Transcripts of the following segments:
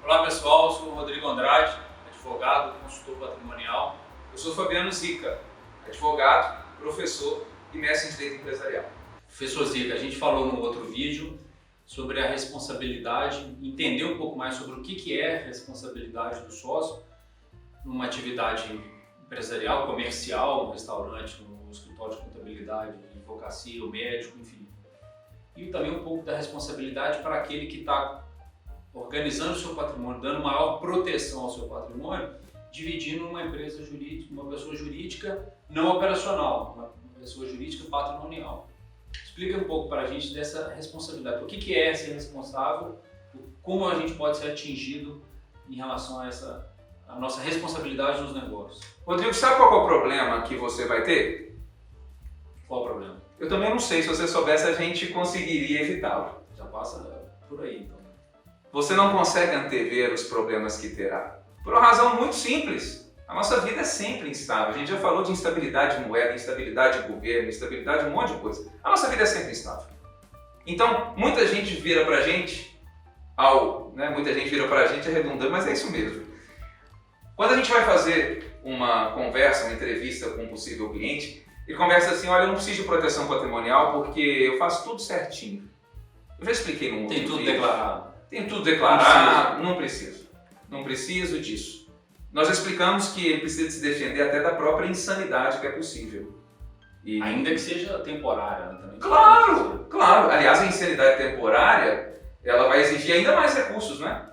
Olá pessoal, eu sou o Rodrigo Andrade, advogado, consultor patrimonial. Eu sou Fabiano Zica, advogado, professor e mestre em Direito Empresarial. Professor Zica, a gente falou no outro vídeo sobre a responsabilidade, entender um pouco mais sobre o que é a responsabilidade do sócio numa atividade empresarial, comercial, um restaurante, um escritório de contabilidade, advocacia, o médico, enfim. E também um pouco da responsabilidade para aquele que está organizando o seu patrimônio, dando maior proteção ao seu patrimônio, dividindo uma empresa jurídica, uma pessoa jurídica não operacional, uma pessoa jurídica patrimonial. Explica um pouco para a gente dessa responsabilidade. O que é ser responsável, como a gente pode ser atingido em relação a a nossa responsabilidade nos negócios. Rodrigo, sabe qual é o problema que você vai ter? Qual o problema? Eu também não sei, se você soubesse a gente conseguiria evitá-lo. Já passa por aí, então. Você não consegue antever os problemas que terá. Por uma razão muito simples. A nossa vida é sempre instável. A gente já falou de instabilidade de moeda, instabilidade de governo, instabilidade de um monte de coisa. A nossa vida é sempre instável. Então, muita gente vira pra gente, muita gente vira pra gente é redundante, mas é isso mesmo. Quando a gente vai fazer uma conversa, uma entrevista com um possível cliente, ele conversa assim: olha, eu não preciso de proteção patrimonial porque eu faço tudo certinho. Eu já expliquei no outro Tem tudo vídeo. declarado. Tem tudo declarado, não preciso. Não preciso disso. Nós explicamos que ele precisa se defender até da própria insanidade que é possível. E... Ainda que seja temporária, né, também. Claro, claro. Aliás, a insanidade temporária, ela vai exigir ainda mais recursos, né?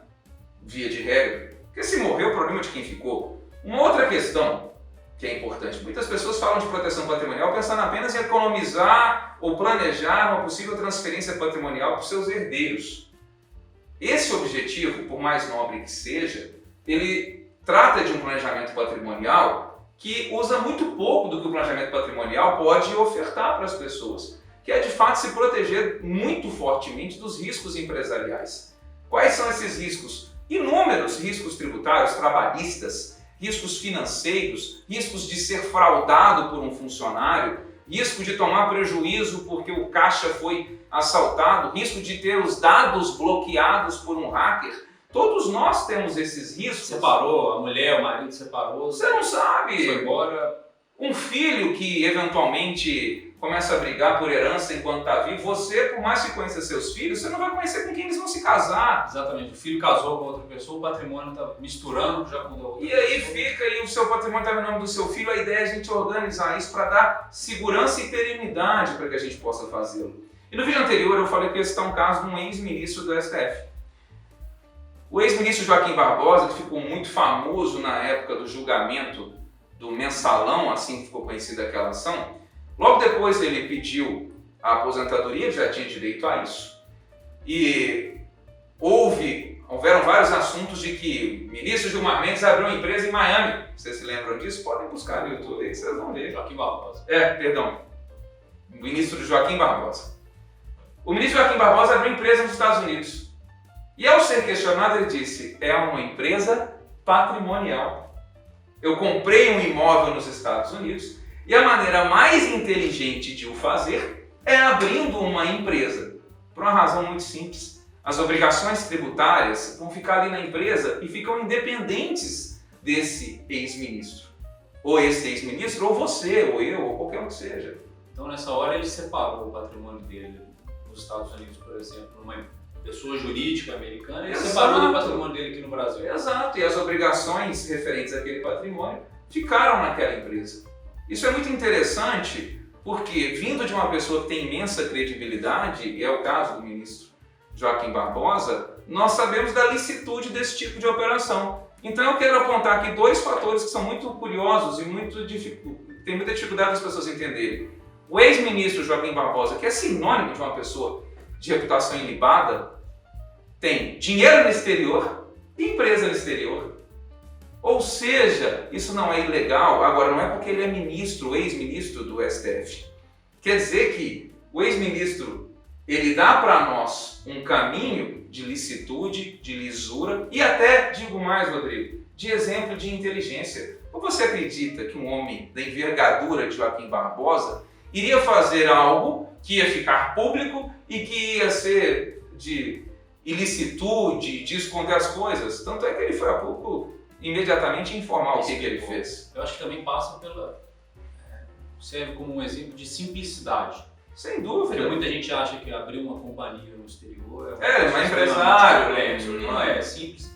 Via de regra. Porque se morrer, o problema é de quem ficou. Uma outra questão que é importante. Muitas pessoas falam de proteção patrimonial pensando apenas em economizar ou planejar uma possível transferência patrimonial para os seus herdeiros. Esse objetivo, por mais nobre que seja, ele trata de um planejamento patrimonial que usa muito pouco do que o planejamento patrimonial pode ofertar para as pessoas, que é de fato se proteger muito fortemente dos riscos empresariais. Quais são esses riscos? Inúmeros riscos tributários, trabalhistas, riscos financeiros, riscos de ser fraudado por um funcionário, risco de tomar prejuízo porque o caixa foi assaltado, risco de ter os dados bloqueados por um hacker. Todos nós temos esses riscos. Separou, a mulher, o marido separou. Você não sabe. Foi embora. Um filho que eventualmente começa a brigar por herança enquanto está vivo, você, por mais que conheça seus filhos, você não vai conhecer com quem eles vão se casar. Exatamente. O filho casou com outra pessoa, o patrimônio está misturando já com o da outra E aí pessoa. fica aí o seu patrimônio está no nome do seu filho, a ideia é a gente organizar isso para dar segurança e perenidade para que a gente possa fazê-lo. E no vídeo anterior eu falei que esse está um caso de um ex-ministro do STF. O ex-ministro Joaquim Barbosa, que ficou muito famoso na época do julgamento do Mensalão, assim que ficou conhecida aquela ação, logo depois ele pediu a aposentadoria, ele já tinha direito a isso. E houveram vários assuntos de que o ministro Gilmar Mendes abriu uma empresa em Miami. Vocês se lembram disso? Podem buscar no YouTube aí que vocês vão ver. Joaquim Barbosa. O ministro Joaquim Barbosa. O ministro Joaquim Barbosa abriu empresa nos Estados Unidos. E ao ser questionado, ele disse: é uma empresa patrimonial. Eu comprei um imóvel nos Estados Unidos e a maneira mais inteligente de o fazer é abrindo uma empresa. Por uma razão muito simples. As obrigações tributárias vão ficar ali na empresa e ficam independentes desse ex-ministro. Ou esse ex-ministro, ou você, ou eu, ou qualquer um que seja. Então nessa hora ele separou o patrimônio dele nos Estados Unidos, por exemplo, numa pessoa jurídica americana, e separou do patrimônio dele aqui no Brasil. Exato, e as obrigações referentes àquele patrimônio ficaram naquela empresa. Isso é muito interessante porque, vindo de uma pessoa que tem imensa credibilidade, e é o caso do ministro Joaquim Barbosa, nós sabemos da licitude desse tipo de operação. Então eu quero apontar aqui dois fatores que são muito curiosos e tem muita dificuldade das pessoas entenderem. O ex-ministro Joaquim Barbosa, que é sinônimo de uma pessoa de reputação ilibada, tem dinheiro no exterior e empresa no exterior. Ou seja, isso não é ilegal. Agora, não é porque ele é ministro, ex-ministro do STF. Quer dizer que o ex-ministro, ele dá para nós um caminho de licitude, de lisura e até, digo mais, Rodrigo, de exemplo de inteligência. Ou você acredita que um homem da envergadura de Joaquim Barbosa iria fazer algo que ia ficar público e que ia ser de ilicitude, de esconder as coisas. Tanto é que ele foi há pouco imediatamente informar o que ele fez. Eu acho que também passa serve como um exemplo de simplicidade. Sem Porque dúvida. muita gente acha que abrir uma companhia no exterior É, um empresário. Não é simples.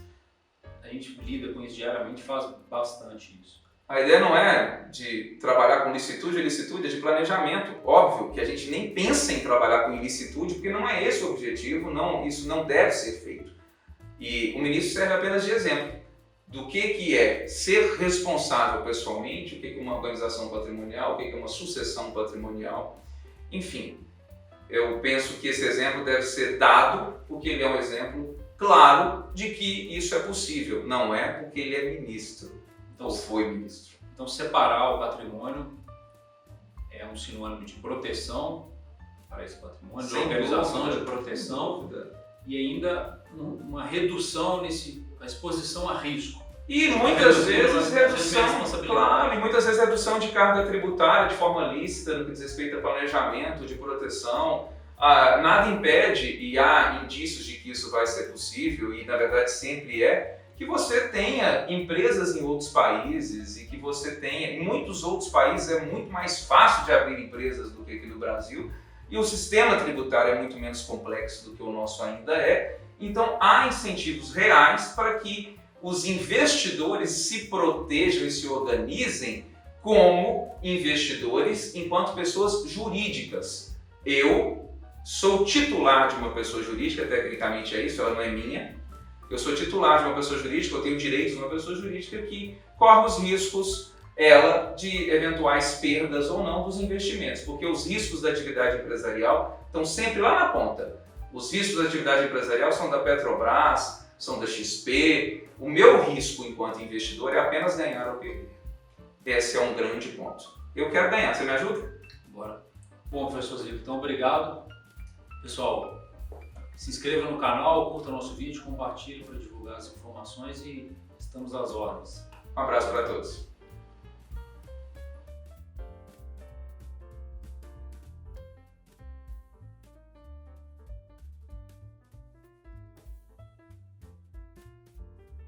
A gente lida com isso diariamente, faz bastante isso. A ideia não é de trabalhar com licitude, é de planejamento. Óbvio que a gente nem pensa em trabalhar com ilicitude, porque não é esse o objetivo, isso não deve ser feito. E o ministro serve apenas de exemplo do que é ser responsável pessoalmente, o que é uma organização patrimonial, o que é uma sucessão patrimonial. Enfim, eu penso que esse exemplo deve ser dado porque ele é um exemplo claro de que isso é possível. não é porque ele é ministro. Então, Ou foi ministro. Então, separar o patrimônio é um sinônimo de proteção para esse patrimônio, de Sem organização, dúvida, de proteção sem dúvida. e ainda uma redução a exposição a risco. E muitas vezes responsabilidade. Redução de carga tributária de forma lícita no que diz respeito a planejamento, de proteção. Nada impede, e há indícios de que isso vai ser possível, e na verdade sempre é, que você tenha empresas em outros países e que você tenha, em muitos outros países é muito mais fácil de abrir empresas do que aqui no Brasil e o sistema tributário é muito menos complexo do que o nosso ainda é. Então há incentivos reais para que os investidores se protejam e se organizem como investidores enquanto pessoas jurídicas. Eu sou titular de uma pessoa jurídica, tecnicamente é isso, ela não é minha. Eu sou titular de uma pessoa jurídica, eu tenho direitos de uma pessoa jurídica que corre os riscos, de eventuais perdas ou não dos investimentos, porque os riscos da atividade empresarial estão sempre lá na ponta. Os riscos da atividade empresarial são da Petrobras, são da XP. O meu risco enquanto investidor é apenas ganhar ou perder. Esse é um grande ponto. Eu quero ganhar, você me ajuda? Bora. Bom, professor Zico, então obrigado. Pessoal, se inscreva no canal, curta nosso vídeo, compartilhe para divulgar as informações e estamos às ordens. Um abraço para todos.